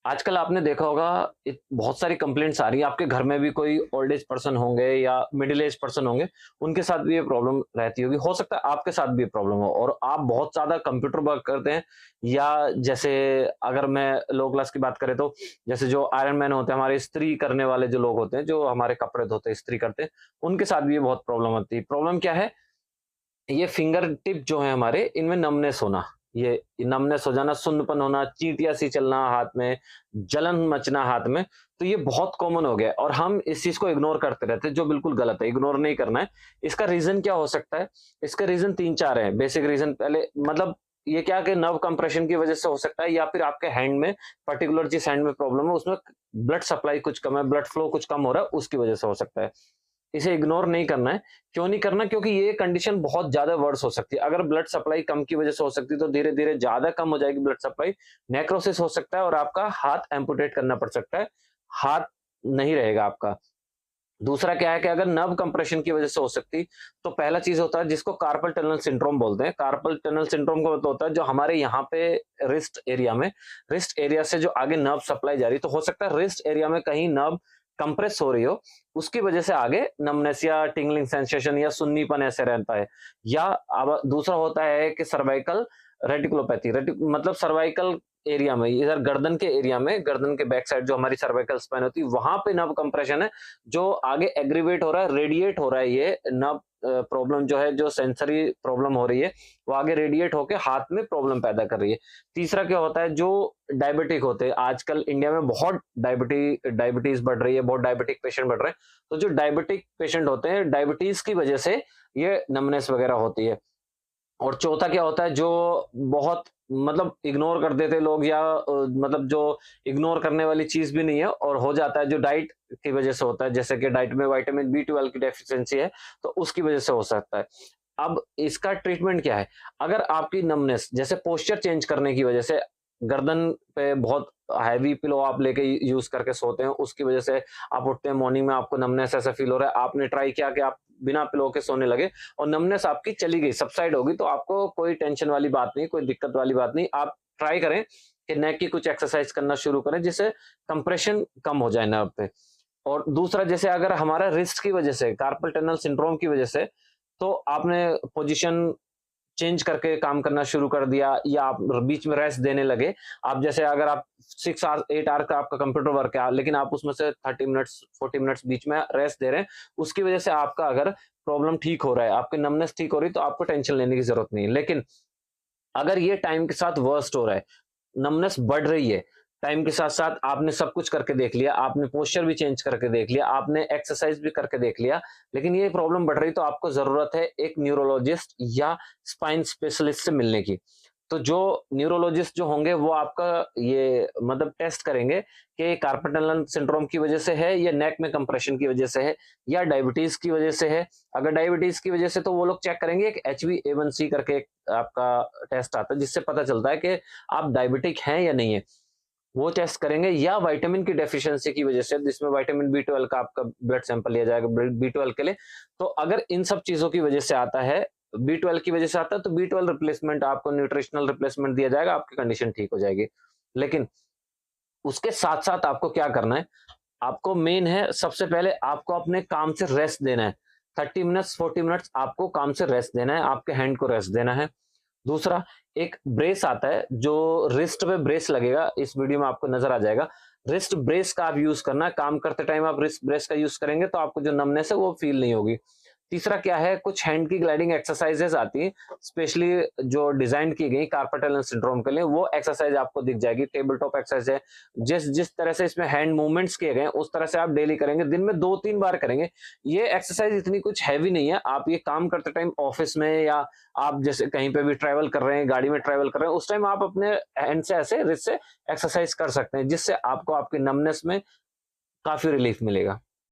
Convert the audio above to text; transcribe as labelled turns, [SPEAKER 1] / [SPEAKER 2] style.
[SPEAKER 1] आजकल आपने देखा होगा बहुत सारी कंप्लेंट्स आ रही है। आपके घर में भी कोई ओल्ड एज पर्सन होंगे या मिडिल एज पर्सन होंगे, उनके साथ भी ये प्रॉब्लम रहती होगी। हो सकता है आपके साथ भी ये प्रॉब्लम हो और आप बहुत ज़्यादा कंप्यूटर वर्क करते हैं या जैसे अगर मैं लो क्लास की बात करें तो जैसे जो आयरन मैन होते हैं, हमारे इस्त्री करने वाले जो लोग होते हैं, जो हमारे कपड़े धोते हैं, इस्त्री करते हैं, उनके साथ भी ये बहुत प्रॉब्लम होती है। प्रॉब्लम क्या है? ये फिंगर टिप जो है हमारे, इनमें नमनेस होना, ये नमनेस हो जाना, सुन्नपन होना, चींटियाँ सी चलना हाथ में, जलन मचना हाथ में, तो ये बहुत कॉमन हो गया है और हम इस चीज़ को इग्नोर करते रहते हैं, जो बिल्कुल गलत है, इग्नोर नहीं करना है। इसका रीज़न क्या हो सकता है? इसका रीज़न 3-4 हैं। बेसिक रीज़न पहले मतलब ये क्या कि नर्व कंप्रेशन की वज़ह से हो सकता है या फिर आपके हैंड में पर्टिकुलर जिस हैंड में प्रॉब्लम है, उसमें ब्लड सप्लाई कुछ कम है, ब्लड फ्लो कुछ कम हो रहा है, उसकी वज़ह से हो सकता है। इसे इग्नोर नहीं करना है। क्यों नहीं करना? क्योंकि ये कंडीशन बहुत ज़्यादा वर्स हो सकती है। अगर ब्लड सप्लाई कम की वज़ह से हो सकती है, तो धीरे-धीरे ज़्यादा कम हो जाएगी ब्लड सप्लाई, नेक्रोसिस हो सकता है और आपका हाथ एम्पुटेट करना पड़ सकता है। हाथ नहीं रहेगा आपका। दूसरा क्या है कि अगर नर्व कंप्रेशन की वज़ह से हो सकती, तो पहला चीज़ होता है जिसको कार्पल टनल सिंड्रोम बोलते हैं। कार्पल टनल सिंड्रोम का मतलब होता है जो हमारे यहाँ पे रिस्ट एरिया से जो आगे नर्व सप्लाई जा रही है, तो हो सकता है रिस्ट एरिया में कहीं नर्व कंप्रेस हो रही हो, उसकी वज़ह से आगे नमनेस या टिंगलिंग सेंसेशन या सुन्नीपन ऐसे रहता है। या अब दूसरा होता है कि सर्वाइकल रेटिकुलोपैथी मतलब सर्वाइकल एरिया में, इधर गर्दन के एरिया में, गर्दन के बैक साइड जो हमारी सर्वाइकल स्पाइन होती है, वहाँ पे नर्व कंप्रेशन है, जो आगे एग्रीवेट हो रहा है, रेडिएट हो रहा है, ये नर्व प्रॉब्लम जो है, जो सेंसरी प्रॉब्लम हो रही है, वो आगे रेडिएट होके हाथ में प्रॉब्लम पैदा कर रही है। तीसरा क्या होता है, जो डायबिटिक होते हैं, आजकल इंडिया में बहुत डायबिटीज बढ़ रही है, बहुत डायबिटिक पेशेंट बढ़ रहे हैं। तो जो डायबिटिक पेशेंट होते हैं, डायबिटीज की वजह से ये नमनेस वगैरह होती है। और चौथा क्या होता है, जो बहुत मतलब इग्नोर कर देते लोग या मतलब जो इग्नोर करने वाली चीज़ भी नहीं है और हो जाता है, जो डाइट की वज़ह से होता है, जैसे कि डाइट में विटामिन बी12 की डेफिशिएंसी है, तो उसकी वज़ह से हो सकता है। अब इसका ट्रीटमेंट क्या है? अगर आपकी नमनेस जैसे पोस्चर चेंज करने की वज़ह से गर्दन पे बहुत हैवी पिलो आप लेके यूज़ करके सोते हैं, उसकी वज़ह से आप उठते हैं मॉर्निंग में, आपको नमनेस ऐसा फ़ील हो रहा है, आपने ट्राई किया कि आप बिना पिलो के सोने लगे और नमनेस आपकी चली गई, सबसाइड होगी, तो आपको कोई टेंशन वाली बात नहीं, कोई दिक्कत वाली बात नहीं। आप ट्राई करें कि नेक की कुछ एक्सरसाइज करना शुरू करें, जिससे कंप्रेशन कम हो जाए नर्व पे। और दूसरा, जैसे अगर हमारा रिस्ट की वजह से, कार्पल टनल सिंड्रोम की वजह से, तो आपने पोजीशन चेंज करके काम करना शुरू कर दिया या आप बीच में रेस्ट देने लगे। आप जैसे अगर आप 6 आवर 8 आवर का आपका कंप्यूटर वर्क है, लेकिन आप उसमें से 30 मिनट्स 40 मिनट्स बीच में रेस्ट दे रहे हैं, उसकी वजह से आपका अगर प्रॉब्लम ठीक हो रहा है, आपकी नमनेस ठीक हो रही है, तो आपको टेंशन लेने की ज़रूरत नहीं है। लेकिन अगर ये टाइम के साथ वर्स्ट हो रहा है, नमनेस बढ़ रही है, टाइम के साथ-साथ आपने सब कुछ करके देख लिया, आपने पोस्चर भी चेंज करके देख लिया, आपने एक्सरसाइज भी करके देख लिया, लेकिन ये प्रॉब्लम बढ़ रही, तो आपको ज़रूरत है एक न्यूरोलॉजिस्ट या स्पाइन स्पेशलिस्ट से मिलने की। तो जो न्यूरोलॉजिस्ट जो होंगे, वो आपका ये मतलब टेस्ट करेंगे कि कार्पल टनल सिंड्रोम की वजह से है या नेक में कंप्रेशन की वजह से है या डायबिटीज़ की वजह से है। अगर डायबिटीज़ की वजह से, तो वो लोग चेक करेंगे, एक HbA1c करके एक आपका टेस्ट आता है, जिससे पता चलता है कि आप डायबिटिक हैं या नहीं है। वो टेस्ट करेंगे, या विटामिन की डेफिशिएंसी की वजह से, जिसमें विटामिन बी12 का आपका ब्लड सैंपल लिया जाएगा बी12 के लिए। तो अगर इन सब चीज़ों की वजह से आता है, बी12 की वजह से आता है, तो बी12 रिप्लेसमेंट आपको न्यूट्रिशनल रिप्लेसमेंट दिया जाएगा, आपकी कंडीशन ठीक हो जाएगी। लेकिन उसके साथ-साथ आपको क्या करना है, आपको मेन है, सबसे पहले आपको अपने काम से रेस्ट देना है। 30 मिनट्स 40 मिनट्स आपको काम से रेस्ट देना है, आपके हैंड को रेस्ट देना है। दूसरा, एक ब्रेस आता है, जो रिस्ट पे ब्रेस लगेगा, इस वीडियो में आपको नज़र आ जाएगा। रिस्ट ब्रेस का आप यूज़ करना, काम करते टाइम आप रिस्ट ब्रेस का यूज़ करेंगे, तो आपको जो नमनेस है वो फ़ील नहीं होगी। तीसरा क्या है, कुछ हैंड की ग्लाइडिंग एक्सरसाइजेज़ आती हैं, स्पेशली जो डिज़ाइन की गई कार्पल टनल सिंड्रोम के लिए, वो एक्सरसाइज़ आपको दिख जाएगी, टेबल टॉप एक्सरसाइज़ है। जिस जिस तरह से इसमें हैंड मूवमेंट्स किए गए हैं, उस तरह से आप डेली करेंगे, दिन में 2-3 बार करेंगे। ये एक्सरसाइज़ इतनी कुछ हैवी नहीं है, आप ये काम करते टाइम ऑफ़िस में या आप जैसे कहीं पे भी ट्रैवल कर रहे हैं, गाड़ी में ट्रैवल कर रहे हैं, उस टाइम आप अपने हैंड से ऐसे रिस्ट से एक्सरसाइज़ कर सकते हैं, जिससे आपको आपकी नमनेस में काफ़ी रिलीफ़ मिलेगा।